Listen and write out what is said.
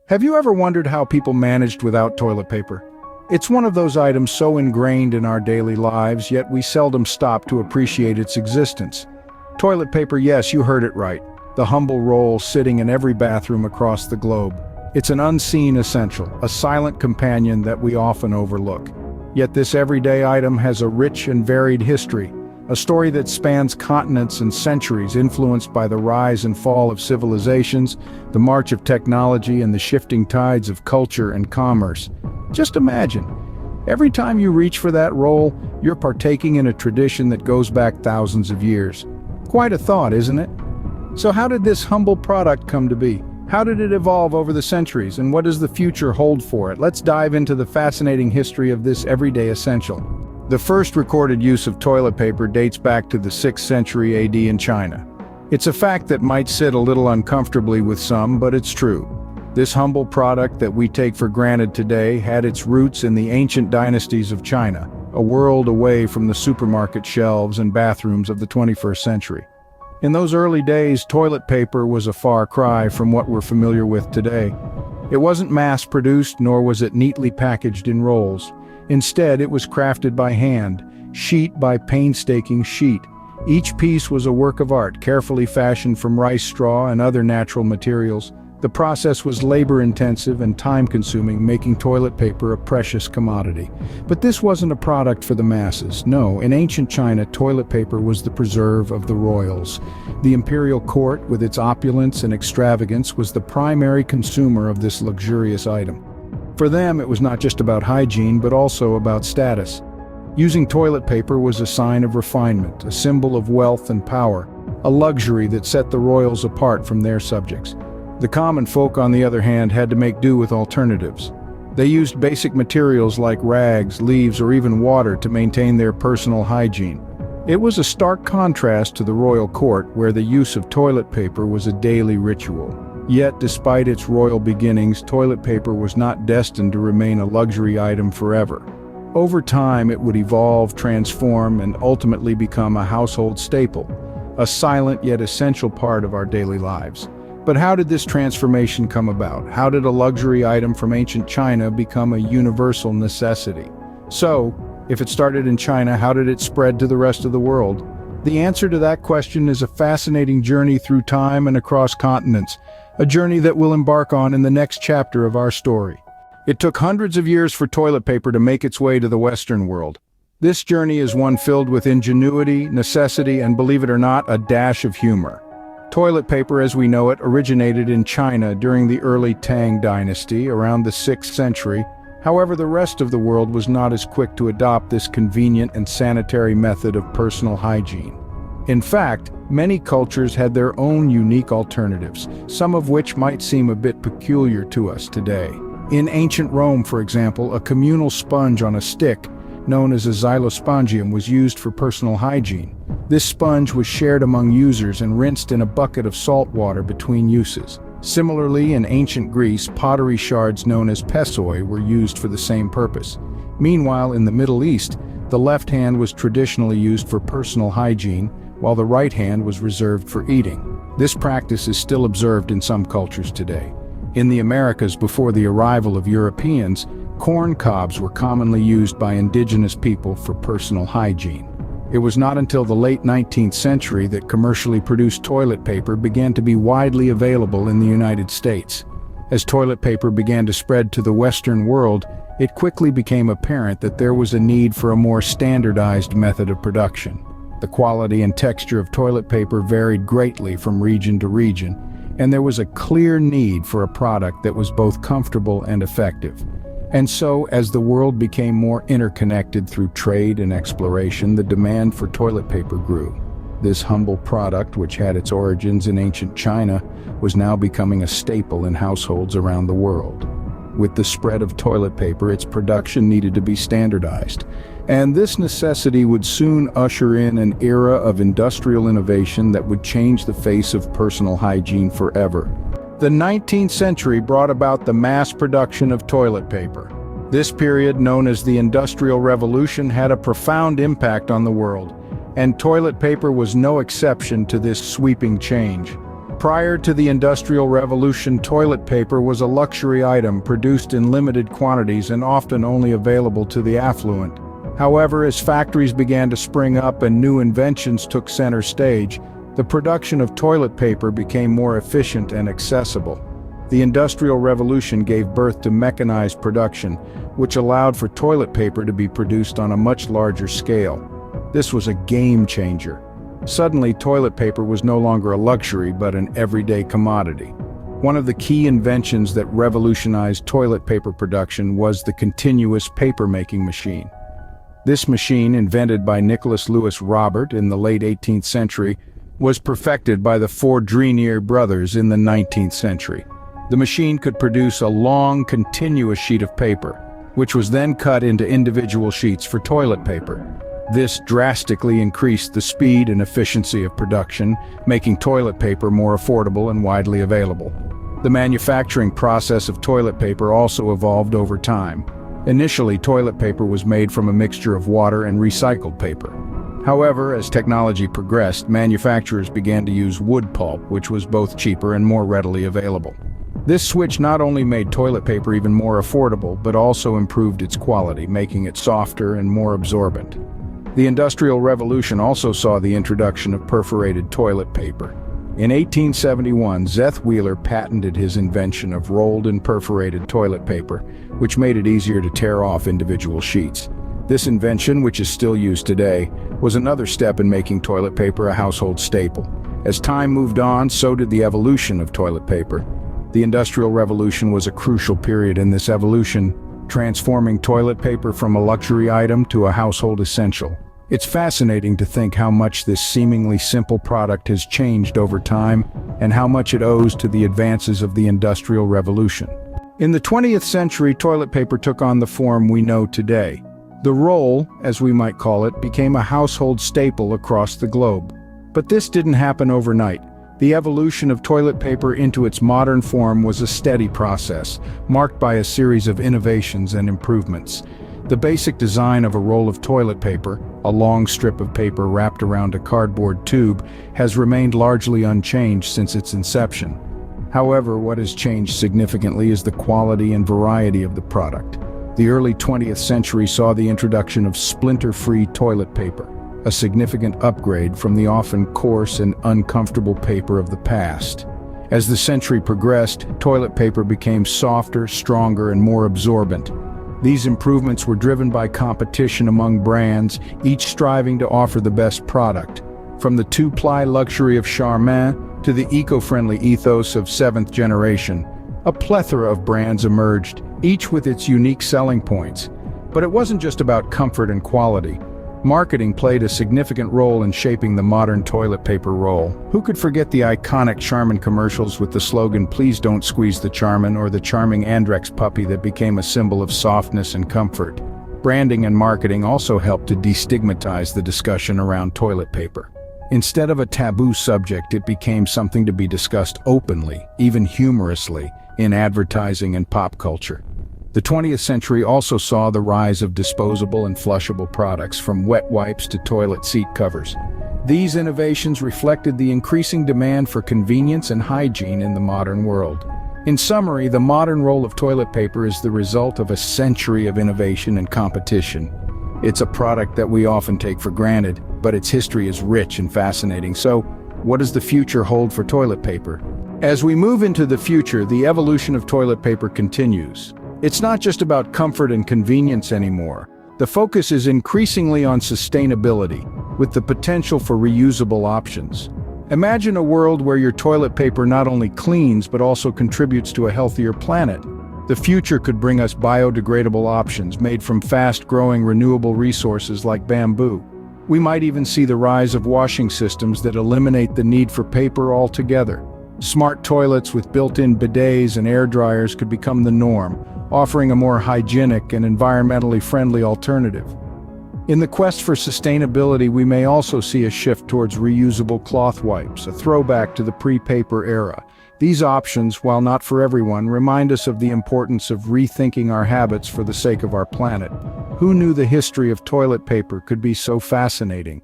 Have you ever wondered how people managed without toilet paper? It's one of those items so ingrained in our daily lives, yet we seldom stop to appreciate its existence. Toilet paper, yes, you heard it right. The humble roll sitting in every bathroom across the globe. It's an unseen essential, a silent companion that we often overlook. Yet this everyday item has a rich and varied history, a story that spans continents and centuries, influenced by the rise and fall of civilizations, the march of technology, and the shifting tides of culture and commerce. Just imagine, every time you reach for that roll, you're partaking in a tradition that goes back thousands of years. Quite a thought, isn't it? So how did this humble product come to be? How did it evolve over the centuries, and what does the future hold for it? Let's dive into the fascinating history of this everyday essential. The first recorded use of toilet paper dates back to the 6th century AD in China. It's a fact that might sit a little uncomfortably with some, but it's true. This humble product that we take for granted today had its roots in the ancient dynasties of China, a world away from the supermarket shelves and bathrooms of the 21st century. In those early days, toilet paper was a far cry from what we're familiar with today. It wasn't mass-produced, nor was it neatly packaged in rolls. Instead, it was crafted by hand, sheet by painstaking sheet. Each piece was a work of art, carefully fashioned from rice straw and other natural materials. The process was labor-intensive and time-consuming, making toilet paper a precious commodity. But this wasn't a product for the masses. No, in ancient China, toilet paper was the preserve of the royals. The imperial court, with its opulence and extravagance, was the primary consumer of this luxurious item. For them, it was not just about hygiene, but also about status. Using toilet paper was a sign of refinement, a symbol of wealth and power, a luxury that set the royals apart from their subjects. The common folk, on the other hand, had to make do with alternatives. They used basic materials like rags, leaves, or even water to maintain their personal hygiene. It was a stark contrast to the royal court, where the use of toilet paper was a daily ritual. Yet, despite its royal beginnings, toilet paper was not destined to remain a luxury item forever. Over time, it would evolve, transform, and ultimately become a household staple, a silent yet essential part of our daily lives. But how did this transformation come about? How did a luxury item from ancient China become a universal necessity? So, if it started in China, how did it spread to the rest of the world? The answer to that question is a fascinating journey through time and across continents, a journey that we'll embark on in the next chapter of our story. It took hundreds of years for toilet paper to make its way to the Western world. This journey is one filled with ingenuity, necessity, and, believe it or not, a dash of humor. Toilet paper as we know it originated in China during the early Tang dynasty, around the 6th century. However, the rest of the world was not as quick to adopt this convenient and sanitary method of personal hygiene. In fact, many cultures had their own unique alternatives, some of which might seem a bit peculiar to us today. In ancient Rome, for example, a communal sponge on a stick, known as a xylospongium, was used for personal hygiene. This sponge was shared among users and rinsed in a bucket of salt water between uses. Similarly, in ancient Greece, pottery shards known as pessoi were used for the same purpose. Meanwhile, in the Middle East, the left hand was traditionally used for personal hygiene, while the right hand was reserved for eating. This practice is still observed in some cultures today. In the Americas, before the arrival of Europeans, corn cobs were commonly used by indigenous people for personal hygiene. It was not until the late 19th century that commercially produced toilet paper began to be widely available in the United States. As toilet paper began to spread to the Western world, it quickly became apparent that there was a need for a more standardized method of production. The quality and texture of toilet paper varied greatly from region to region, and there was a clear need for a product that was both comfortable and effective. And so, as the world became more interconnected through trade and exploration, the demand for toilet paper grew. This humble product, which had its origins in ancient China, was now becoming a staple in households around the world. With the spread of toilet paper, its production needed to be standardized, and this necessity would soon usher in an era of industrial innovation that would change the face of personal hygiene forever. The 19th century brought about the mass production of toilet paper. This period, known as the Industrial Revolution, had a profound impact on the world, and toilet paper was no exception to this sweeping change. Prior to the Industrial Revolution, toilet paper was a luxury item produced in limited quantities and often only available to the affluent. However, as factories began to spring up and new inventions took center stage, the production of toilet paper became more efficient and accessible. The Industrial Revolution gave birth to mechanized production, which allowed for toilet paper to be produced on a much larger scale. This was a game changer. Suddenly, toilet paper was no longer a luxury but an everyday commodity. One of the key inventions that revolutionized toilet paper production was the continuous paper-making machine. This machine, invented by Nicholas Lewis Robert in the late 18th century, was perfected by the four Drenier brothers in the 19th century. The machine could produce a long, continuous sheet of paper, which was then cut into individual sheets for toilet paper. This drastically increased the speed and efficiency of production, making toilet paper more affordable and widely available. The manufacturing process of toilet paper also evolved over time. Initially, toilet paper was made from a mixture of water and recycled paper. However, as technology progressed, manufacturers began to use wood pulp, which was both cheaper and more readily available. This switch not only made toilet paper even more affordable, but also improved its quality, making it softer and more absorbent. The Industrial Revolution also saw the introduction of perforated toilet paper. In 1871, Zeth Wheeler patented his invention of rolled and perforated toilet paper, which made it easier to tear off individual sheets. This invention, which is still used today, was another step in making toilet paper a household staple. As time moved on, so did the evolution of toilet paper. The Industrial Revolution was a crucial period in this evolution, transforming toilet paper from a luxury item to a household essential. It's fascinating to think how much this seemingly simple product has changed over time and how much it owes to the advances of the Industrial Revolution. In the 20th century, toilet paper took on the form we know today. The roll, as we might call it, became a household staple across the globe. But this didn't happen overnight. The evolution of toilet paper into its modern form was a steady process, marked by a series of innovations and improvements. The basic design of a roll of toilet paper, a long strip of paper wrapped around a cardboard tube, has remained largely unchanged since its inception. However, what has changed significantly is the quality and variety of the product. The early 20th century saw the introduction of splinter-free toilet paper, a significant upgrade from the often coarse and uncomfortable paper of the past. As the century progressed, toilet paper became softer, stronger, and more absorbent. These improvements were driven by competition among brands, each striving to offer the best product. From the two-ply luxury of Charmin to the eco-friendly ethos of seventh generation, a plethora of brands emerged, each with its unique selling points. But it wasn't just about comfort and quality. Marketing played a significant role in shaping the modern toilet paper roll. Who could forget the iconic Charmin commercials with the slogan, "Please don't squeeze the Charmin," or the charming Andrex puppy that became a symbol of softness and comfort? Branding and marketing also helped to destigmatize the discussion around toilet paper. Instead of a taboo subject, it became something to be discussed openly, even humorously, in advertising and pop culture. The 20th century also saw the rise of disposable and flushable products, from wet wipes to toilet seat covers. These innovations reflected the increasing demand for convenience and hygiene in the modern world. In summary, the modern roll of toilet paper is the result of a century of innovation and competition. It's a product that we often take for granted, but its history is rich and fascinating. So, what does the future hold for toilet paper? As we move into the future, the evolution of toilet paper continues. It's not just about comfort and convenience anymore. The focus is increasingly on sustainability, with the potential for reusable options. Imagine a world where your toilet paper not only cleans but also contributes to a healthier planet. The future could bring us biodegradable options made from fast-growing renewable resources like bamboo. We might even see the rise of washing systems that eliminate the need for paper altogether. Smart toilets with built-in bidets and air dryers could become the norm, offering a more hygienic and environmentally friendly alternative. In the quest for sustainability, we may also see a shift towards reusable cloth wipes, a throwback to the pre-paper era. These options, while not for everyone, remind us of the importance of rethinking our habits for the sake of our planet. Who knew the history of toilet paper could be so fascinating?